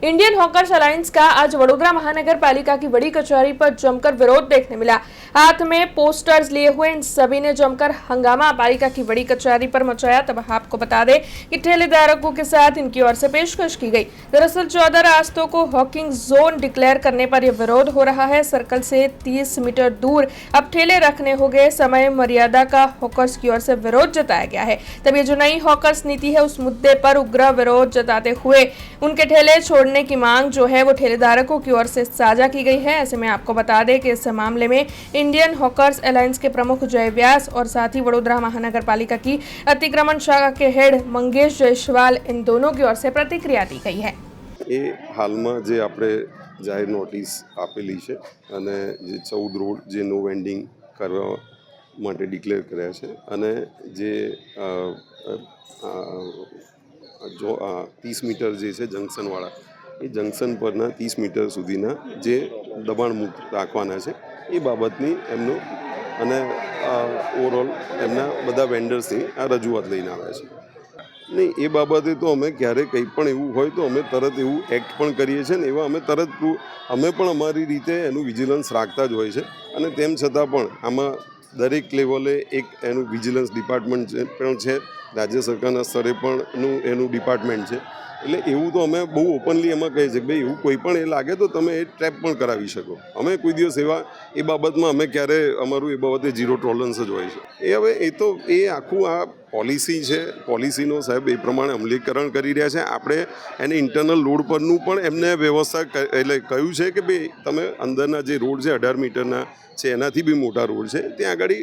Indian hawkers alliance का आज वडोदरा महानगर पालिका की बड़ी कचहरी पर जमकर विरोध देखने मिला। हाथ में पोस्टर्स लिए हुए इन सभी ने जमकर हंगामा पालिका की बड़ी कचहरी पर मचाया। तब आपको बता दें कि ठेलेधारकों के साथ इनकी ओर से पेशकश की गई। दरअसल 14 रास्तों को हॉकिंग जोन डिक्लेयर करने पर यह विरोध हो रहा है। सर्कल से 30 मीटर दूर अब ठेले रखने हो गए समय मर्यादा का हॉकर्स की ओर से विरोध जताया गया है। तब ये जो नई हॉकर्स नीति है उस मुद्दे पर उग्र विरोध जताते हुए उनके ठेले छोड़ने की मांग जो है वो ठेलेधारकों की ओर से साझा की गई है। ऐसे में आपको बता दें कि इस मामले में इंडियन हॉकर्स अलायंस के प्रमुख जय व्यास और साथ ही वडोदरा महानगर पालिका की अतिक्रमण शाखा के हेड मंगेश जयसवाल इन दोनों की ओर से प्रतिक्रिया दी गई है। એ હાલમાં જે આપણે જાહેર નોટિસ આપેલી છે અને જે 14 રોડ જે નો વેન્ડિંગ કરવા માટે ડિક્લેર કર્યા છે અને જે જો 30 મીટર જે છે જંકશનવાળા એ જંકશન પરના 30 મીટર સુધીના જે દબાણ મુક્ત રાખવાના છે એ બાબતની એમનો અને ઓવરઓલ એમના બધા વેન્ડર્સની આ રજૂઆત લઈને આવ્યા છે। નહીં એ બાબતે તો અમે ક્યારે કંઈ પણ એવું હોય તો અમે તરત એવું એક્ટ પણ કરીએ છીએ ને એવા અમે તરત અમે પણ અમારી રીતે એનું વિજિલન્સ રાખતા જ હોય છે અને તેમ છતાં પણ આમાં દરેક લેવલે એક એનું વિજિલન્સ ડિપાર્ટમેન્ટ પણ છે, રાજ્ય સરકારના સ્તરે પણ એનું ડિપાર્ટમેન્ટ છે। એટલે એવું તો અમે બહુ ઓપનલી એમાં કહીએ છીએ કે ભાઈ એવું કોઈ પણ એ લાગે તો તમે એ ટ્રેપ પણ કરાવી શકો। અમે કોઈ દિવસ એવા એ બાબતમાં અમે ક્યારે અમારું એ બાબતે ઝીરો ટોલરન્સ જ હોય છે। એ હવે એ તો એ આખું આ પોલિસી છે, પોલિસીનો સાહેબ એ પ્રમાણે અમલીકરણ કરી રહ્યા છે। આપણે એને ઇન્ટરનલ રોડ પરનું પણ એમને વ્યવસ્થા એટલે કહ્યું છે કે ભાઈ તમે અંદરના જે રોડ છે 18 મીટરના છે એનાથી બી મોટા રોડ છે ત્યાં આગળ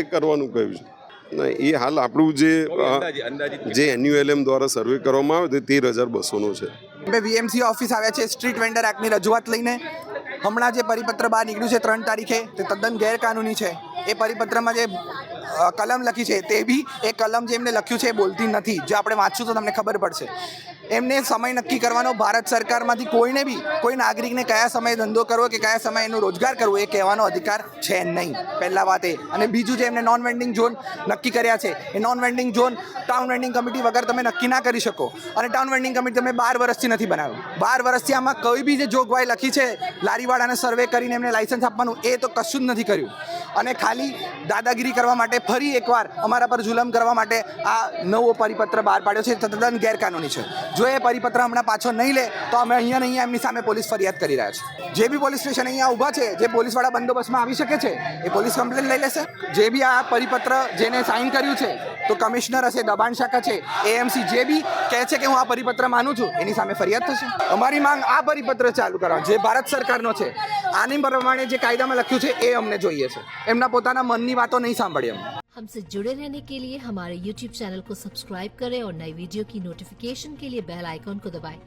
એ કરવાનું કહ્યું છે। ના એ હાલ આપણું જે એન્યુએલએમ દ્વારા સર્વે કરવામાં આવે તે 13,200નો છે। વીએમસી ઓફિસ આવ્યા છે સ્ટ્રીટ વેન્ડર એક્ટની રજૂઆત લઈને। હમણાં જે પરિપત્ર બહાર નીકળ્યું છે 3 તારીખે તે તદ્દન ગેરકાનૂની છે। એ પરિપત્રમાં જે કલમ લખી છે તે બી એ કલમ જે એમને લખ્યું છે એ બોલતી નથી। જો આપણે વાંચશું તો તમને ખબર પડશે। એમને સમય નક્કી કરવાનો ભારત સરકારમાંથી કોઈને બી કોઈ નાગરિકને કયા સમયે ધંધો કરવો કે કયા સમયે એનો રોજગાર કરવો એ કહેવાનો અધિકાર છે નહીં, પહેલાં વાત એ। અને બીજું જે એમને નોન વેન્ડિંગ ઝોન નક્કી કર્યા છે એ non vending zone town vending committee વગર તમે નક્કી ના કરી શકો। અને ટાઉન વેન્ડિંગ કમિટી તમે 12 વર્ષથી નથી બનાવ્યું। 12 વર્ષથી આમાં કોઈ બી જે જોગવાઈ લખી છે લારીવાળાને સર્વે કરીને એમને લાયસન્સ આપવાનું એ તો કશું જ નથી કર્યું। અને ખાલી દાદાગીરી કરવા માટે ફરી એકવાર અમારા પર જુલમ કરવા માટે આ નવો પરિપત્ર બહાર પાડ્યો છે, તદ્દન ગેરકાનૂની છે। જો એ પરિપત્ર હમણાં પાછો નહીં લે તો અમે અહીંયા એમની સામે પોલીસ ફરિયાદ કરી રહ્યા છીએ। જે બી પોલીસ સ્ટેશન અહીંયા ઊભા છે, જે પોલીસવાળા બંદોબસ્તમાં આવી શકે છે એ પોલીસ કમ્પ્લેન લઈ લેશે। જે બી આ પરિપત્ર જેને સાઇન કર્યું છે તો કમિશનર હશે, દબાણ શાખા છે, એએમસી જે બી કહે છે કે હું આ પરિપત્ર માનું છું એની સામે ફરિયાદ થશે। અમારી માંગ આ પરિપત્ર ચાલુ કરવા જે ભારત સરકારનો છે આની પ્રમાણે જે કાયદામાં લખ્યું છે એ અમને જોઈએ છે। એમના પોતાના મનની વાતો નહીં સાંભળીએ हम। हमसे जुड़े रहने के लिए हमारे YouTube चैनल को सब्सक्राइब करें और नई वीडियो की नोटिफिकेशन के लिए बेल आइकॉन को दबाएं।